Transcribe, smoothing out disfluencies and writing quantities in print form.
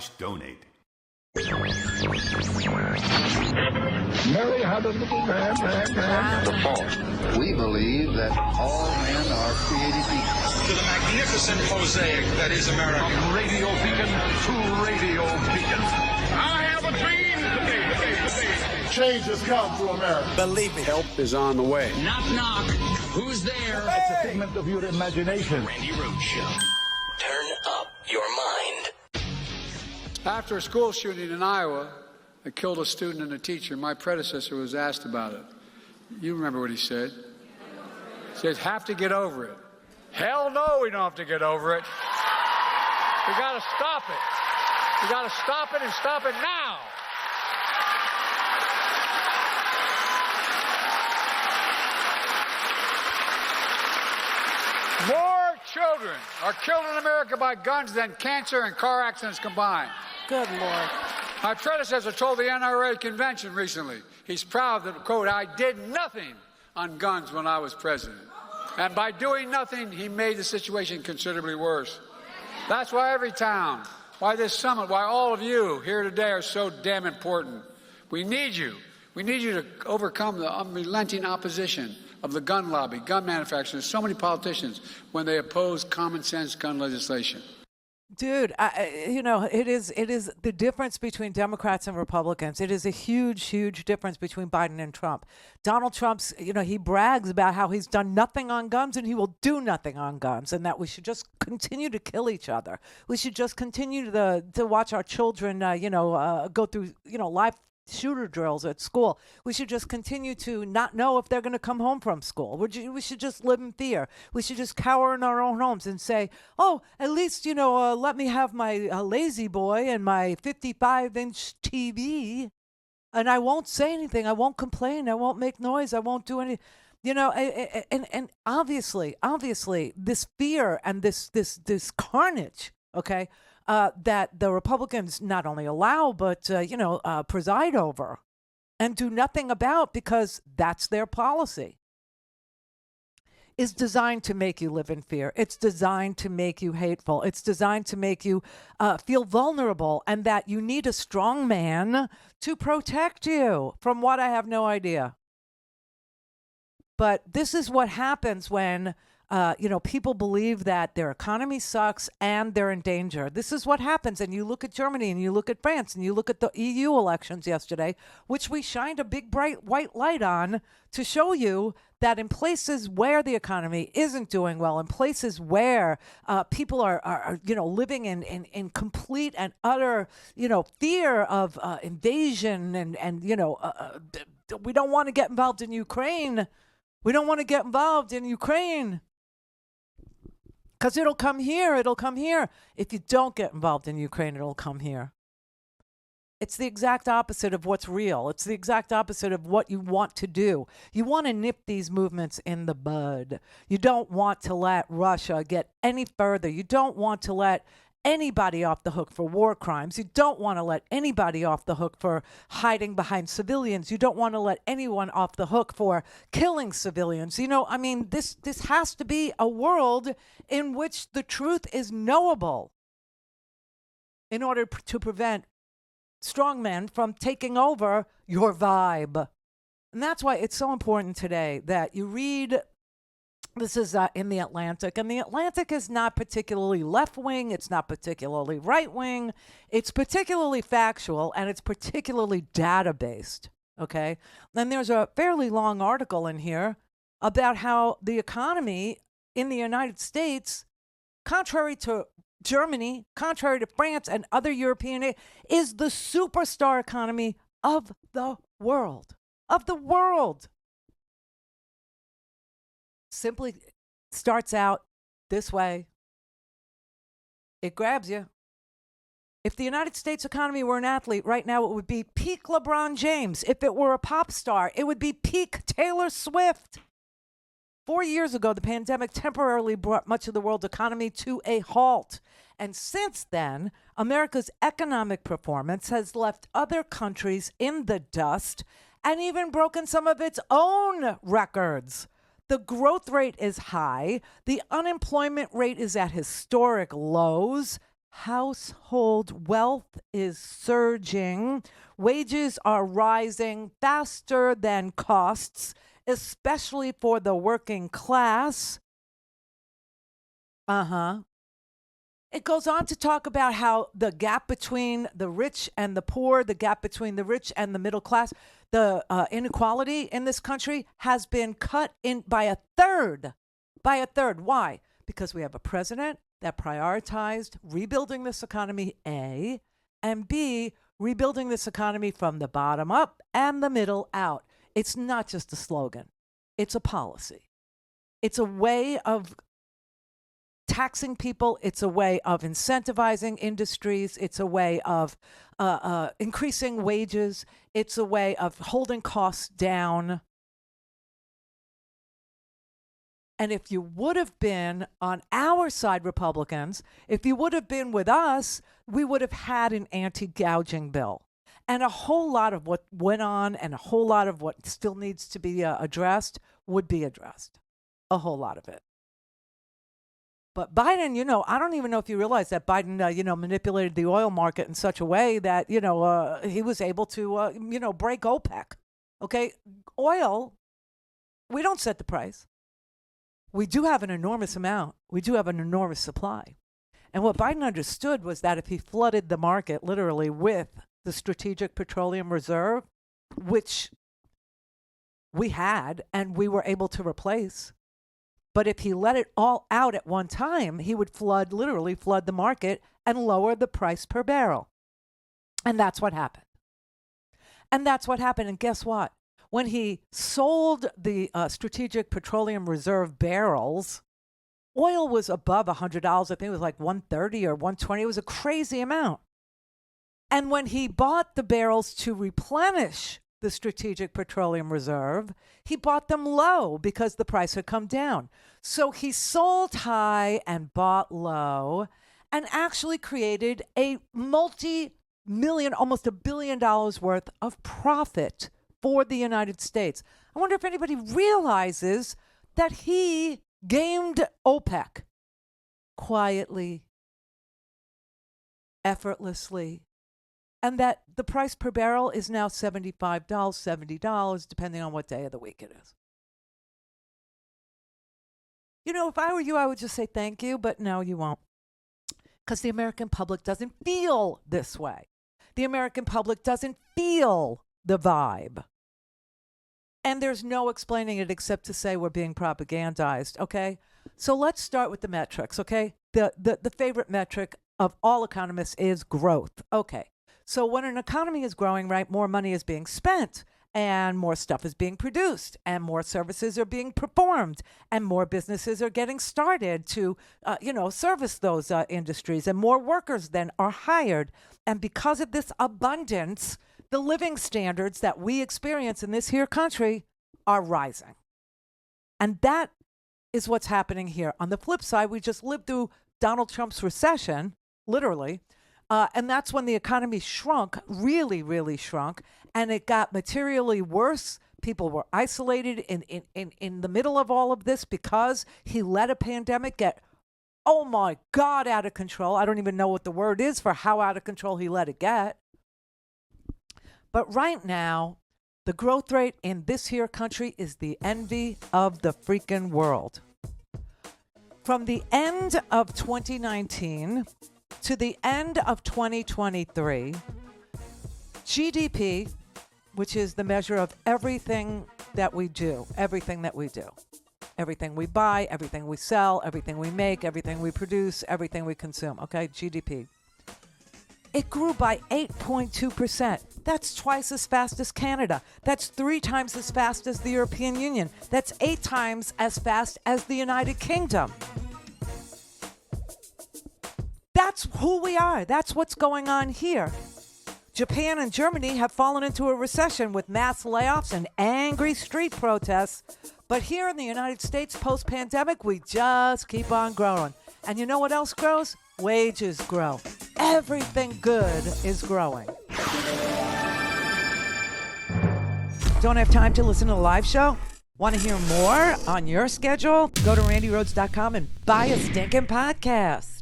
www.ccpg.org/donate. Mary had a little man. The false. We believe that all men are created equal. To the magnificent mosaic that is America. From radio beacon to radio beacon. I have a dream today. Change has come to America. Believe me. Help is on the way. Knock, knock. Who's there? It's a figment of your imagination. Randi Rhodes Show. Turn up your mind. After a school shooting in Iowa that killed a student and a teacher, my predecessor was asked about it. You remember what he said? He said, have to get over it. Hell no, we don't have to get over it. We got to stop it. We got to stop it and stop it now. More children are killed in America by guns than cancer and car accidents combined. Good Lord. My predecessor told the NRA convention recently he's proud that, quote, I did nothing on guns when I was president. And by doing nothing, he made the situation considerably worse. That's why every town, why this summit, why all of you here today are so damn important. We need you. We need you to overcome the unrelenting opposition of the gun lobby, gun manufacturers, so many politicians when they oppose common sense gun legislation. Dude, it is the difference between Democrats and Republicans. It is a huge, huge difference between Biden and Trump. Donald Trump's, he brags about how he's done nothing on guns and he will do nothing on guns, and that we should just continue to kill each other. We should just continue to watch our children, go through, live shooter drills at school. We should just continue to not know if they're going to come home from school. We should just live in fear. We should just cower in our own homes and say, oh, at least, let me have my lazy boy and my 55-inch TV, and I won't say anything. I won't complain. I won't make noise. I won't do any, and obviously, this fear and this carnage, okay, that the Republicans not only allow, but, preside over and do nothing about, because that's their policy, is designed to make you live in fear. It's designed to make you hateful. It's designed to make you feel vulnerable, and that you need a strong man to protect you from what I have no idea. But this is what happens when people believe that their economy sucks and they're in danger. This is what happens. And you look at Germany and you look at France and you look at the EU elections yesterday, which we shined a big bright white light on to show you that in places where the economy isn't doing well, in places where people are living in complete and utter, fear of invasion and we don't want to get involved in Ukraine. We don't want to get involved in Ukraine. Because it'll come here. If you don't get involved in Ukraine, it'll come here. It's the exact opposite of what's real. It's the exact opposite of what you want to do. You want to nip these movements in the bud. You don't want to let Russia get any further. You don't want to let anybody off the hook for war crimes. You don't want to let anybody off the hook for hiding behind civilians. You don't want to let anyone off the hook for killing civilians. This has to be a world in which the truth is knowable in order to prevent strongmen from taking over your vibe. And that's why it's so important today that you read. This is in The Atlantic, and The Atlantic is not particularly left-wing. It's not particularly right-wing. It's particularly factual, and it's particularly data-based, okay? And there's a fairly long article in here about how the economy in the United States, contrary to Germany, contrary to France and other European, is the superstar economy of the world. Of the world. Simply starts out this way. It grabs you. If the United States economy were an athlete right now, it would be peak LeBron James. If it were a pop star, it would be peak Taylor Swift. 4 years ago, the pandemic temporarily brought much of the world's economy to a halt. And since then, America's economic performance has left other countries in the dust and even broken some of its own records. The growth rate is high. The unemployment rate is at historic lows. household wealth is surging. Wages are rising faster than costs, especially for the working class. It goes on to talk about how the gap between the rich and the poor, the gap between the rich and the middle class, the inequality in this country has been cut in by a third. By a third. Why? Because we have a president that prioritized rebuilding this economy, A, and B, rebuilding this economy from the bottom up and the middle out. It's not just a slogan. It's a policy. It's a way of taxing people. It's a way of incentivizing industries. It's a way of increasing wages. It's a way of holding costs down. And if you would have been on our side, Republicans, if you would have been with us, we would have had an anti-gouging bill. And a whole lot of what went on and a whole lot of what still needs to be addressed would be addressed. A whole lot of it. But Biden, I don't even know if you realize that Biden, manipulated the oil market in such a way that, he was able to, break OPEC. Okay? Oil, we don't set the price. We do have an enormous amount. We do have an enormous supply. And what Biden understood was that if he flooded the market literally with the Strategic Petroleum Reserve, which we had and we were able to replace, but if he let it all out at one time, he would literally flood the market and lower the price per barrel. And that's what happened. And guess what? When he sold the Strategic Petroleum Reserve barrels, oil was above $100. I think it was like $130 or $120. It was a crazy amount. And when he bought the barrels to replenish the Strategic Petroleum Reserve, he bought them low because the price had come down. So he sold high and bought low and actually created a multi-million, almost $1 billion worth of profit for the United States. I wonder if anybody realizes that he gamed OPEC quietly, effortlessly, and that the price per barrel is now $75, $70, depending on what day of the week it is. If I were you, I would just say thank you, but no, you won't. Because the American public doesn't feel this way. The American public doesn't feel the vibe. And there's no explaining it except to say we're being propagandized, okay? So let's start with the metrics, okay? The favorite metric of all economists is growth. Okay. So when an economy is growing, right, more money is being spent and more stuff is being produced and more services are being performed and more businesses are getting started to, service those industries, and more workers then are hired. And because of this abundance, the living standards that we experience in this here country are rising. And that is what's happening here. On the flip side, we just lived through Donald Trump's recession, literally. And that's when the economy shrunk, really, really shrunk. And it got materially worse. People were isolated in the middle of all of this because he let a pandemic get, oh my God, out of control. I don't even know what the word is for how out of control he let it get. But right now, the growth rate in this here country is the envy of the freaking world. From the end of 2019 to the end of 2023, GDP, which is the measure of everything that we do, everything we buy, everything we sell, everything we make, everything we produce, everything we consume, okay, GDP. It grew by 8.2%. That's twice as fast as Canada. That's 3 times as fast as the European Union. That's 8 times as fast as the United Kingdom. That's who we are. That's what's going on here. Japan and Germany have fallen into a recession with mass layoffs and angry street protests. But here in the United States, post-pandemic, we just keep on growing. And you know what else grows? Wages grow. Everything good is growing. Don't have time to listen to the live show? Want to hear more on your schedule? Go to randyrhodes.com and buy a stinking podcast.